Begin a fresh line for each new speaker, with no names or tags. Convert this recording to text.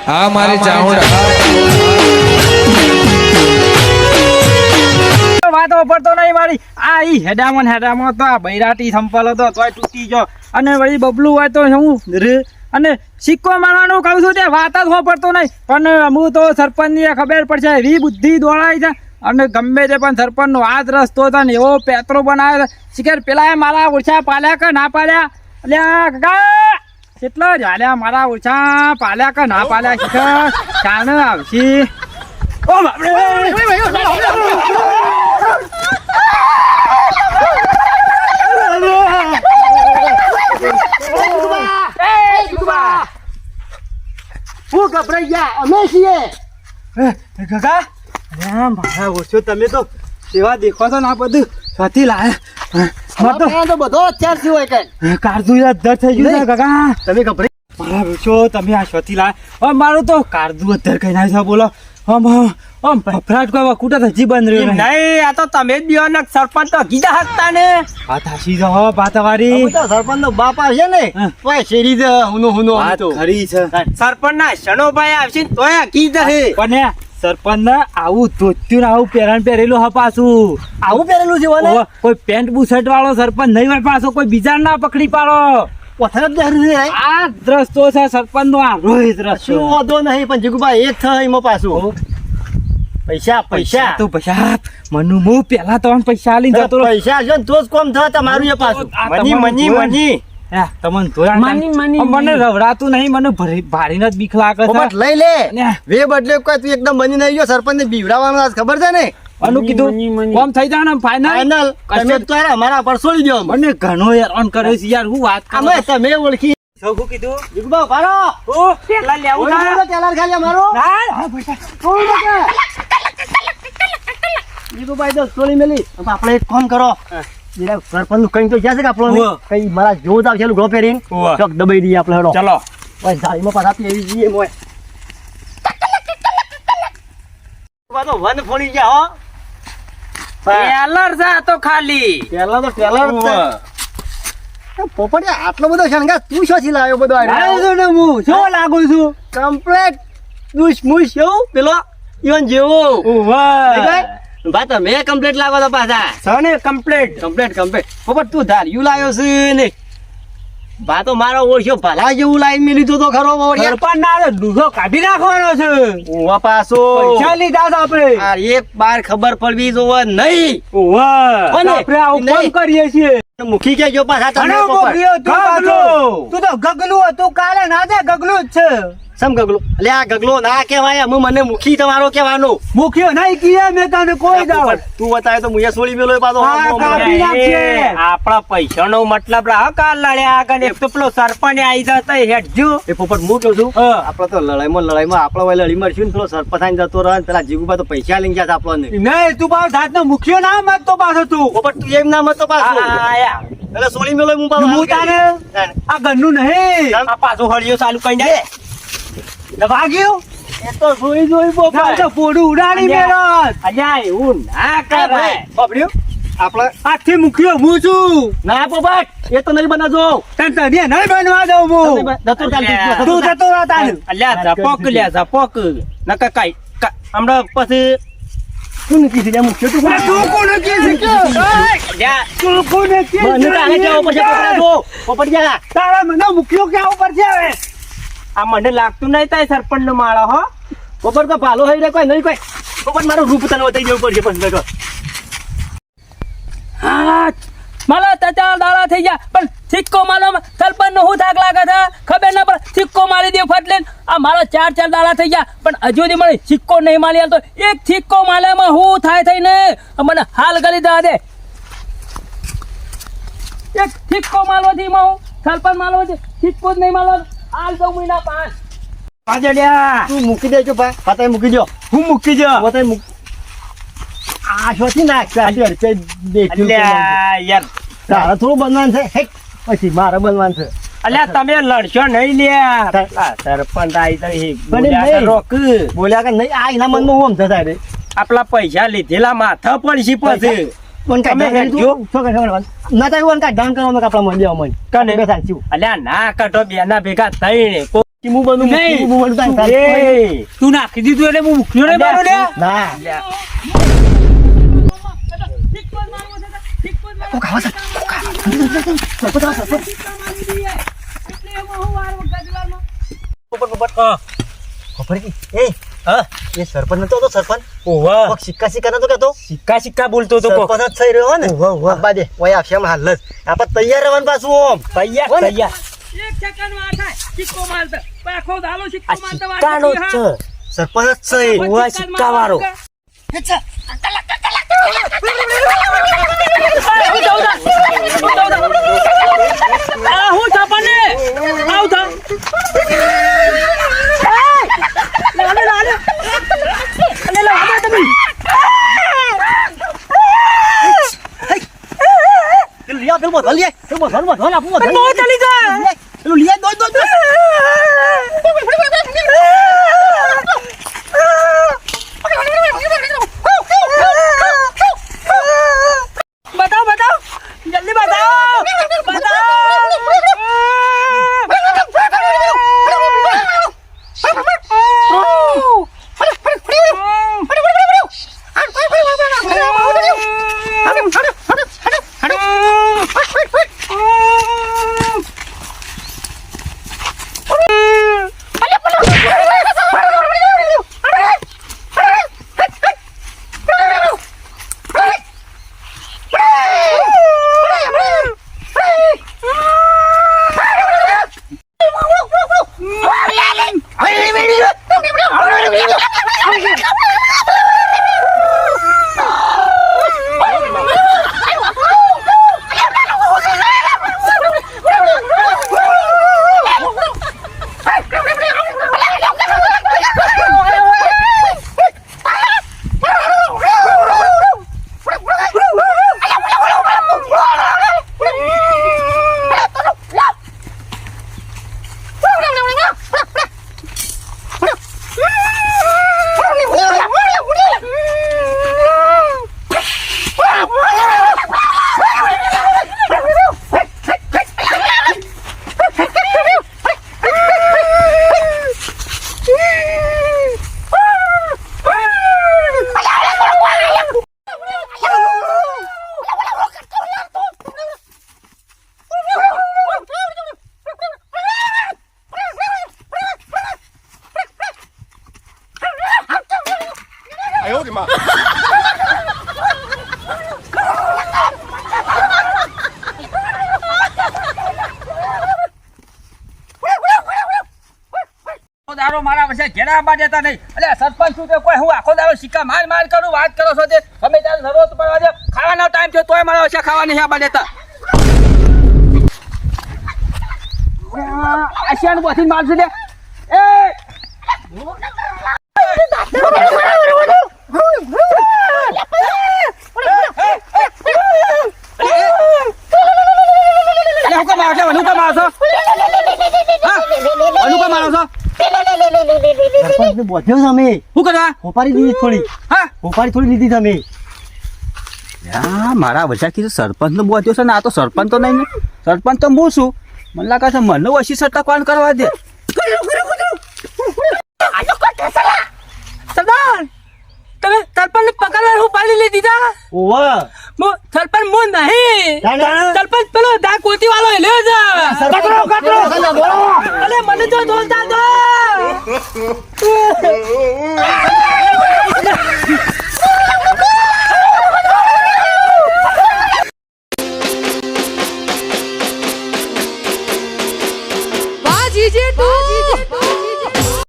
હા મારી ચાઉંડા
વાતો પડતો નહીં મારી આ ઈ હેડામાં તો આ બૈરાટી સંપલ હતો તોય તૂટી ગયો અને વળી બબલું હોય તો હું અને સિક્કો મારવાનું કહું છું તે વાત જ પડતો નહીં પણ હું તો સરપંચની ખબર પડશે એવી બુદ્ધિ દોડાય છે અને ગમે તે પણ સરપંચનો આ જ રસ્તો હતો ને એવો પેતરો બનાવ્યો શિખર પેલા મારા ઓછા પાલ્યા કે ના પાલ્યા અલ્યા કાકા કેટલો જ હાલ્યા મારા ઓછા પાલ્યા કે ના પાલ્યા શિખર ચાણ આવશે ઓ
હું ગભરાઈ ગયા અમે છીએ
કાકા અરે મારા ઓછો તમે તો સેવા દેખો છો ને આ બધું સાથી લાયા
તો બધો અત્યાર થી હોય કઈ
કારજુ અધર થઈ ગયું છે કાકા
તમે ગભરાઈ
મારા ઓછો તમે આ સાથી લાયા મારું તો કારજુ અધર કઈ નાખ્યો બોલો ફફડાટ કોઈ કુટા થજી બંધ રહ્યો
નહીં આ તો તમે જ દિયો ને સરપંચ તો કીધા હતા ને
આ થાશી જો બાતવારી
સરપંચ નો બાપા છે ને તોય શેરી જ હુનો
વાત ખરી છે
સરપંચ ના શણોભાઈ આવશે ને તોય કીધા હે
પણ સરપંચ ને આવું ધોત્યું ને આવું પહેરણ પહેરેલું હ પાછું
આવું પહેરેલું છે ઓને
કોઈ પેન્ટ બુશર્ટ વાળો સરપંચ નહીં હોય પાછો કોઈ બીજા ના પકડી પાડો
પથર જ ધરી છે
આ દ્રષ્ટો છે સરપંચ નો આ રોહિત દ્રષ્ટો
શું વાંધો નહીં પણ જીગુભાઈ એક થાય એમાં પાછું પૈસા
તો પૈસા મનુ હું પેલા તો પૈસા આલી જતો રહ્યો.
પૈસા જો ને તો જ કોમ થાય તમારું એ પાછું
મની
હા તમને ધોયા મને રવડાતું નહીં મને ભારીને જ બીક લાગે
પોપટ
છે
લઈ લે
ને.
વે બદલે કોઈ તું એકદમ બની નહીં ગયો સરપંચ ને બીવડાવવાનું આજ ખબર છે ને
અનુ કીધું કોમ થઈ જાય ને ફાઇનલ
ફાઇનલ તમે તો યાર અમારા પર છોડી દો
મને ઘણો હેરાન કર્યો છે યાર હું વાત કરું
અમે તમે ઓળખી
શું કીધું
જીગુભાઈ ભારો
ઓ પેલા લેવું ના
ટેલર ખાલી અમારો
હા પૈસા
જીગુભાઈ તો છોડી મેલી હવે આપણે એક કામ કરો જીરા સરપંચ નું કઈ તો જ્યાં છે કે આપણને
હોવે.
કઈ મારા જોવું જ આવશે લુગડો પહેરીને
હોવે.
ચોક દબાઈ દઈએ આપણે હેડો
ચલો
ઓય ઝાડીમાં પાછા પેરી જઈએ મોય તો વન ફોડી ગયા હો
ટેલર છે આ તો ખાલી
ટેલર તો ટેલર જ છે પોપડિયા આટલો બધો શણગાર તું શોથી લાવ્યો બધો
લાવ્યો છું ને હું શું લાગુ છું
કમ્પ્લેટ દુશ્મુશ એવું પેલો ઈવન જેવો ભાઈ તમે કમ્પ્લેટ લાગો તો પાછા
સને કમ્પ્લીટ
કમ્પ્લેટ પોપટ તું ધાર્યું લાવ્યો છે ને બા તો મારો ઓળખ્યો ભલા જેવું લાઈન મેં લીધું તો ખરો ઓળખ્યો
સરપંચ ના દૂધો કાઢી નાખવાનો છે
ઓવા પાછો
પૈસા લીધા છે આપણે
આ એક બાર ખબર પડવી જોવે નહીં કોને?
આપણે આવું
નહીં.
કામ કરીએ છીએ
મુખી કે જો પાછા તમે
અને
પોપટ.
મોકલ્યો તું પાછો. તું તો ગગલું હતું કાલે ના છે ગગલું જ છે
સમ ગગલો એટલે આ ગગલો ના કહેવાય અમે મને મુખી તમારો કહેવાનો
મુખ્ય નહીં કીએ મેં તને કોઈ દાવ
તું બતાવે તો મુયા છોડી મેલો પાછો
હા, કાપી નાખશે.
આપણા પૈસા નો મતલબ રાહ કાલ લડ્યા આગળ એક તો પેલો સરપંચ આવી જતા હેડજો
એ પોપટ હું કહું છું
હા.
આપડે તો લડાઈમાં આપડે વાય લડી મળશું ને પેલો સરપંચ આઈને જતો રહે ને પેલા જીગુબા તો પૈસા લઈને ગયા આપણને
નહીં તું પાછો જાતનો મુખ્ય ના મત તો પાછો તું
પોપટ તું એમ ના મત તો પાછો
આયા
એટલે છોડી મેલો હું પાછો
હું તારે આ ઘરનું નહીં
આ પાછો હળિયો ચાલુ કરી દે
વાગ્યું
એ તો જોઈ
ના તો પોડું ઉડાડી મેલો
અલ્યા એવું ના કરાય
બાબડ્યો આપણે
આથી મુખ્ય હું છું
ના પોપટ એ તો નહીં બનાવજો
તને તને નહીં બનવા દઉં હું
દત્તો ચાલતી
તું જતો રહો તાને
અલ્યા ઝપોક નકા કાઈ હમણાં પછી
કોણ કીધી લે મુખ્ય તું
તું કોને કે છે
અલ્યા
તું કોને કે
મને તારે કેવો પછી પકડાજો પોપટ ગયા
તારા મને મુખ્ય કે ઉપર છે હવે
આ મને લાગતું નહીં તાય સરપંચ નો માળો હો
પોપટ તો ભાલો હઈ રે કોઈ નહીં કોઈ પોપટ મારું રૂપ તને બતાવી દેવું પડશે પછી બેઠો
હા માલા ચાચા દાડા થઈ ગયા પણ સિક્કો માલો સરપંચ નો હું થાક લાગે છે ખબર ના પડે સિક્કો મારી દે ફટલે આ મારા ચાર દાડા થઈ ગયા પણ હજુ સુધી મને સિક્કો નહીં માલી આલતો એક સિક્કો માલ્યામાં હું થાય થઈને મને હાલ કરી દે દે એક સિક્કો માલવાથી હું સરપંચ માલવો છે સિક્કો જ નહીં માલવો હાલ 9 મહિના 5
પાજડ્યા
તું મૂકી દેજો ભાઈ પાતા મૂકી દો
હું મૂકી જા
પોતે મૂક આ શોથી નાખ આટલી અડચે દેખ્યું
અલ્યા યાર
તારે થોડું બનવાનું છે હેક પછી મારે બનવાનું છે
અલ્યા તમે લડશો નહીં લ્યા આ સરપંચ આવી તો એ બોલ્યા
નહીં.
રોક
બોલ્યા કે નહીં આ એના મનમાં હું સમજતા રે
આપલા પૈસા લીધેલા માથા પડશે પછી
કોણ
તમે
કાઢ
હેડજો.
ના તો કોણ કાઢ ડાઉન કરવાનું કપડા મળી દેવા મને
કને?
બે સાચું
અલ્યા ના કાઢો બેના ભેગા થઈને કોઈ
હું બનું
નહીં.
હું બનું તાર
એ,
સરપંચ.
તું નાખી દીધું એટલે હું મુખ્યો નહીં મારો લે
ના ખબર કી એ
હા
એ સરપંચ નતો તો સરપંચ
ઓવા
કોક સિક્કા સિક્કા નતો કેતો
સિક્કા સિક્કા બોલતો તો કોક
સરપંચ જ થઈ રહ્યો ને અબ્બા દે ઓય આપશે એમ હાલ જ આપણે તૈયાર રહેવાનું પાછું ઓમ
તૈયાર
કોને?
તૈયાર
એક સેકન્ડ માં થાય સિક્કો મારતા પણ આખો દાલો સિક્કો
આ
મારતા
સિક્કાનો જ છે
સરપંચ જ છે
ઓવા સિક્કા વાળો
હું છાપાને આવ થા
પેલું લિયા પેલું બોલ લિયા પેલું બોલ આપું બોલ
બહુ ચાલી જા
પેલું લિયા દોડ દોડ
બતાવ બતાવ જલ્દી બતાવ દારો મારા વચ્ચે ઘેરા બા દેતા નહીં એટલે સરપંચ છું તે કોઈ હું આખો દારો સિક્કા માર માર કરું વાત કરો છો તે તમે ત્યારે જરૂરત પડવા દે ખાવાનો ટાઈમ થયો તોય મારા વચ્ચે ખાવા નહીં આબા દેતા આશિયાનું બોથી મારશું દે એ હું કામ આવશે હું કામ આવશો હા હું કામ મારો છો
સરપંચ ને બોધ્યો તમે
શું કરવા
હોપારી દીધી થોડી
હા
હોપારી થોડી લીધી તમે
યા મારા વચ્ચે કીધું સરપંચ નો બોત્યો છે ને આ તો સરપંચ તો નહીં ને સરપંચ તો હું છું મને લાગે છે મને ઓછી સટ્ટા કોણ કરવા દે સરદાર તમે સરપંચ ને પકડવા હું પાડી લીધી તા
ઓવા
સરપંચ મો નહીં
તાણા?
સરપંચ પેલો દા કોતી વાળો લ્યો છે કટરો કટરો અલે મને તો ધોલતા દો
વાહ જીજે તું